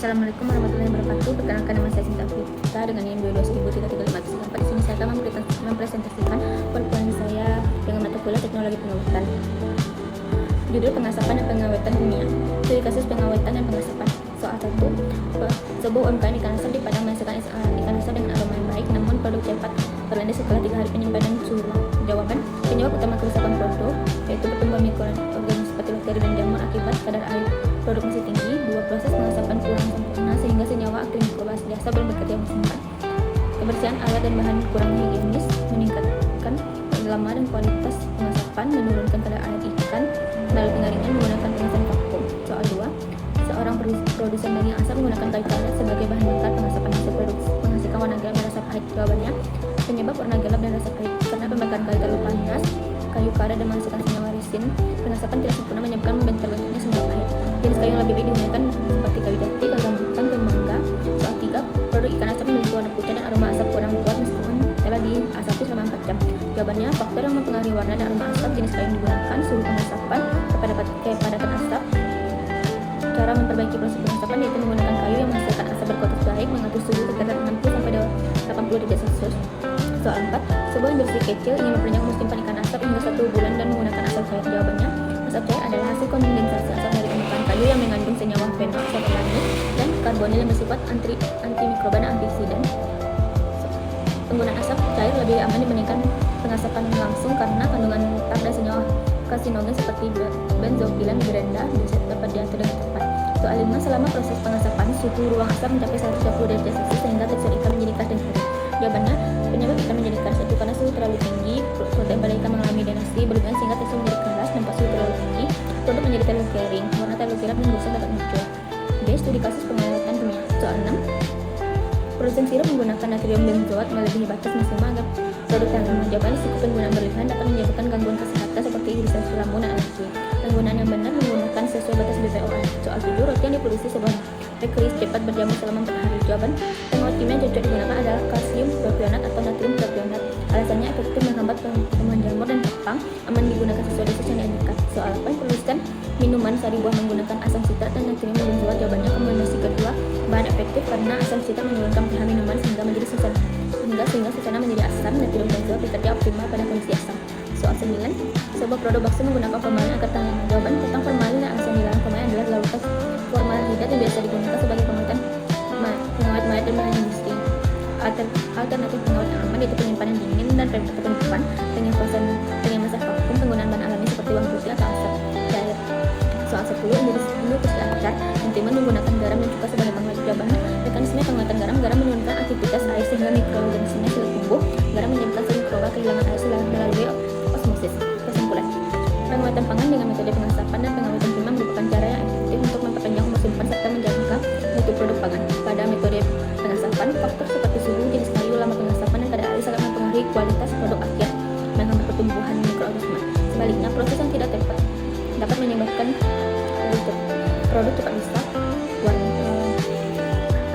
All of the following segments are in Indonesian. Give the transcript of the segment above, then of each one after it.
Assalamualaikum warahmatullahi wabarakatuh. Perkenalkan, nama saya Sinta Vita dengan NIM 22.335. Di sini saya akan mempresentasikan kurikulum saya dengan mata kuliah teknologi pengawetan. Judul pengasapan dan pengawetan kimia. Studi kasus pengawetan dan pengasapan. Soal 1. Sebuah UMKM ikan asap di Padang menghasilkan ikan asap dengan aroma yang baik, namun produk cepat terlanjur setelah 3 hari penyimpanan suhu. Jawaban: penyebab utama kerusakan produk yaitu pertumbuhan mikroorganisme seperti bakteri dan jamur akibat kadar air produk masih tinggi. 2. Proses pengasapan kurang sempurna sehingga senyawa aktif mikroba di asap belum bekerja maksimal. Kebersihan alat dan bahan kurang higienis meningkatkan lama dan kualitas pengasapan, menurunkan kadar air ikan melalui pengaringan menggunakan pengasapan vakum. Soal 2. Seorang produsen daging asap menggunakan kayu karet sebagai bahan bakar pengasapan hasil produksi menghasilkan warna gelap dan rasa pahit. Jawabannya: penyebab warna gelap dan rasa pahit karena pembakaran kayu terlalu panas, kayu karet dan menghasilkan senyawa resin. Pengasapan tidak sempurna menyebabkan terbentuknya senyawa pahit. Jenis kayu yang lebih baik digunakan seperti kayu jati, kayu rambutan, kayu mangga. Soal 3. Produk ikan asap memiliki warna putih dan aroma asap kurang kuat meskipun telah diasapi selama 4 jam. Jawabannya: faktor yang mempengaruhi warna dan aroma asap, jenis kayu yang digunakan, suhu pengasapan, kepadatan asap. Cara memperbaiki proses pengasapan yaitu menggunakan kayu yang menghasilkan asap berkualitas baik, mengatur suhu sekitar 60-80°C. Soal 4. Sebuah industri kecil ingin memperpanjang musim ikan asap hingga 1 bulan dan menggunakan asap cair. Jawabannya: asap cair adalah hasil kondensasi asap dari permukaan kayu yang mengandung senyawa fenol, asap alami, dan karbonil yang bersifat antimikroba dan antioksidan. Penggunaan asap cair lebih aman dibandingkan pengasapan langsung karena kandungan tar senyawa karsinogen seperti benzokilan berendah bisa dapat diatur dengan tepat. Soal 5. Selama proses pengasapan, suhu ruang asap mencapai 120°C sehingga tekstur ikan menjadi keras dan kering. Jawabannya: penyebab ikan menjadi keras itu karena suhu terlalu tinggi, protein pada ikan mengalami denasi berlebihan sehingga tekstur menjadi keras. Dampak suhu terlalu tinggi, produk menjadi terlalu kering, warna terlalu gelap dan gosong dapat muncul. B. Studi kasus pengawatan kimia. Soal 6. Produsen sirup menggunakan natrium benzoat melebihi batas maksimal agar produk yang menjaga risiko penggunaan berlebihan dapat menyebabkan gangguan kesehatan seperti iritasi lambung dan alergi. Penggunaan yang benar menggunakan sesuai batas BPOM. Soal 7. Roti yang diproduksi sebelum bakery cepat berjamur selama 4 hari. Jawaban: pengawet kimia yang cocok digunakan adalah kalsium propionat atau natrium propionat. Alasannya efektif menghambat pertumbuhan jamur dan kepang, aman digunakan sesuai dosis yang dianjurkan. Soal 8. Produsen minuman sari buah menggunakan asam sitrat dan natrium benzoat. Jawabannya kombinasi kedua bahan efektif karena asam sitrat menurunkan pH minuman sehingga suasana menjadi asam. Natrium benzoat bekerja optimal pada kondisi asam. Soal 9. Sebuah produk bakso menggunakan formalin agar tahan lama. Jawaban: tentang formalin dan alasan dilarang formalin adalah larutan formaldehyde yang biasa digunakan sebagai pengawet mayat dan bahan industri. Alternatif pengawet yang aman yaitu penyimpanan dingin dan penutupan, pengemasan vakum, penggunaan bahan alami seperti bawang putih atau asap cair. Soal 10. Industri acar dan timun menggunakan garam dan cuka sebagai pengawet. Jawaban: mekanisme pengawatan garam menurunkan aktivitas air sehingga mikroorganisme sulit tumbuh. Garam menyebabkan sel mikroba kehilangan air melalui osmosis. Kesimpulan: pengawatan pangan dengan metode pengasapan dan pengawetan kimia merupakan cara yang efektif untuk memperpanjang umur simpan serta menjaga mutu produk pangan. Pada metode pengasapan, faktor seperti suhu, jenis kayu, lama pengasapan, dan kadar air sangat mempengaruhi kualitas produk akhir, menghambat pertumbuhan mikroorganisme. Sebaliknya, proses yang tidak tepat dapat menyebabkan produk cepat rusak.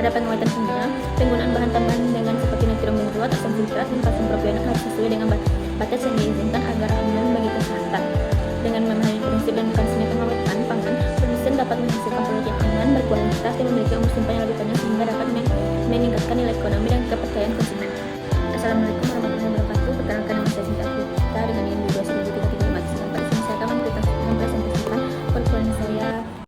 Pada pengawatan kimia, penggunaan bahan tambahan dengan seperti natrium benzoat, asam sitrat, dan kalsium propionat harus sesuai dengan batas yang diizinkan agar aman bagi kesehatan. Dengan memahami prinsip dan mekanisme pengawatan pangan, produsen dapat menghasilkan produk yang aman, berkualitas, dan memiliki umur simpan yang lebih panjang sehingga dapat meningkatkan nilai ekonomi dan kepercayaan konsumen. Assalamualaikum.